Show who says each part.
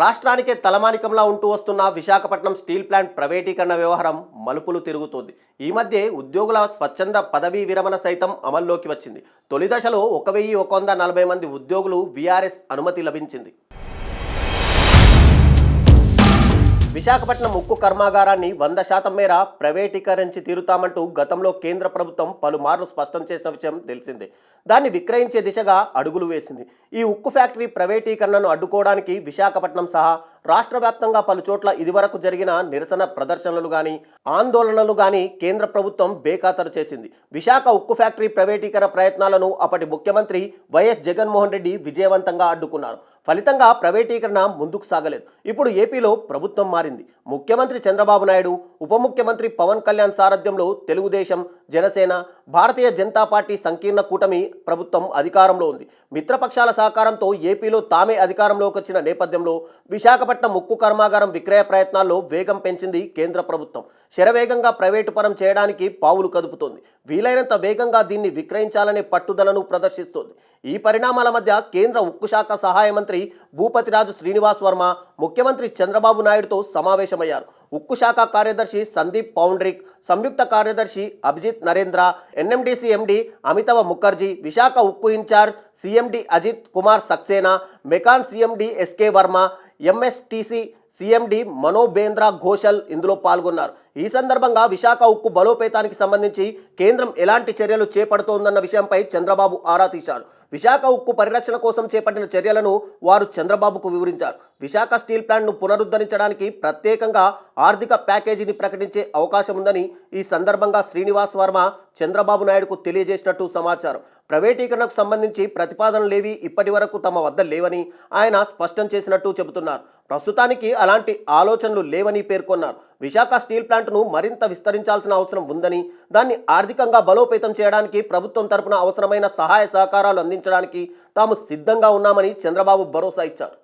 Speaker 1: రాష్ట్రానికే తలమానికంలా ఉంటూ వస్తున్న విశాఖపట్నం స్టీల్ ప్లాంట్ ప్రైవేటీకరణ వ్యవహారం మలుపులు తిరుగుతోంది. ఈ మధ్య ఉద్యోగుల స్వచ్ఛంద పదవీ విరమణ సైతం అమల్లోకి వచ్చింది. తొలి దశలో 1140 మంది ఉద్యోగులు వీఆర్ఎస్ అనుమతి లభించింది. విశాఖపట్నం ఉక్కు కర్మాగారాన్ని 100% మేర ప్రైవేటీకరించి తీరుతామంటూ గతంలో కేంద్ర ప్రభుత్వం పలుమార్లు స్పష్టం చేసిన విషయం తెలిసిందే. దాన్ని విక్రయించే దిశగా అడుగులు వేసింది. ఈ ఉక్కు ఫ్యాక్టరీ ప్రైవేటీకరణను అడ్డుకోవడానికి విశాఖపట్నం సహా రాష్ట్ర వ్యాప్తంగా పలు చోట్ల ఇదివరకు జరిగిన నిరసన ప్రదర్శనలు కానీ ఆందోళనలు కానీ కేంద్ర ప్రభుత్వం బేఖాతరు చేసింది. విశాఖ ఉక్కు ఫ్యాక్టరీ ప్రైవేటీకరణ ప్రయత్నాలను అప్పటి ముఖ్యమంత్రి వైఎస్ జగన్మోహన్ రెడ్డి విజయవంతంగా అడ్డుకున్నారు. ఫలితంగా ప్రైవేటీకరణ ముందుకు సాగలేదు. ఇప్పుడు ఏపీలో ప్రభుత్వం మారింది. ముఖ్యమంత్రి చంద్రబాబు నాయుడు, ఉప ముఖ్యమంత్రి పవన్ కళ్యాణ్ సారథ్యంలో తెలుగుదేశం, జనసేన, భారతీయ జనతా పార్టీ సంకీర్ణ కూటమి ప్రభుత్వం అధికారంలో ఉంది. మిత్రపక్షాల సహకారంతో ఏపీలో తామే అధికారంలోకి వచ్చిన నేపథ్యంలో విశాఖపట్నం ఉక్కు కర్మాగారం విక్రయ ప్రయత్నాల్లో వేగం పెంచింది కేంద్ర ప్రభుత్వం. శరవేగంగా ప్రైవేటు పరం చేయడానికి పావులు కదుపుతోంది. వీలైనంత వేగంగా దీన్ని విక్రయించాలనే పట్టుదలను ప్రదర్శిస్తోంది. ఈ పరిణామాల మధ్య కేంద్ర ఉక్కు శాఖ సహాయ మంత్రి భూపతిరాజు శ్రీనివాస్ వర్మ ముఖ్యమంత్రి చంద్రబాబు నాయుడుతో సమావేశమయ్యారు. ఉక్కు శాఖ కార్యదర్శి సందీప్ పౌండ్రిక్, సంయుక్త కార్యదర్శి అభిజిత్ నరేంద్ర, ఎన్ఎండిసి ఎండి అమితవ ముఖర్జీ, విశాఖ ఉక్కు in charge CMD Ajit Kumar Saxena, MECON CMD SK Varma, MSTC CMD Manobendra Ghoshal ఇందులో పాల్గొన్నారు. ఈ సందర్భంగా విశాఖ ఉక్కు బలోపేతానికి సంబంధించి కేంద్రం ఎలాంటి చర్యలు చేపడుతోందన్న విషయంపై చంద్రబాబు ఆరా తీశారు. విశాఖ ఉక్కు పరిరక్షణ కోసం చేపట్టిన చర్యలను వారు చంద్రబాబుకు వివరించారు. విశాఖ స్టీల్ ప్లాంట్ను పునరుద్ధరించడానికి ప్రత్యేకంగా ఆర్థిక ప్యాకేజీని ప్రకటించే అవకాశం ఉందని ఈ సందర్భంగా శ్రీనివాస్ వర్మ చంద్రబాబు నాయుడుకు తెలియజేసినట్టు సమాచారం. ప్రైవేటీకరణకు సంబంధించి ప్రతిపాదనలేవి ఇప్పటి వరకు తమ వద్ద లేవని ఆయన స్పష్టం చేసినట్టు చెబుతున్నారు. ప్రస్తుతానికి అలాంటి ఆలోచనలు లేవని పేర్కొన్నారు. విశాఖ స్టీల్ ప్లాంట్ను మరింత విస్తరించాల్సిన అవసరం ఉందని, దాన్ని ఆర్థికంగా బలోపేతం చేయడానికి ప్రభుత్వం తరపున అవసరమైన సహాయ సహకారాలు అందించడానికి తాము సిద్ధంగా ఉన్నామని చంద్రబాబు భరోసా ఇచ్చారు.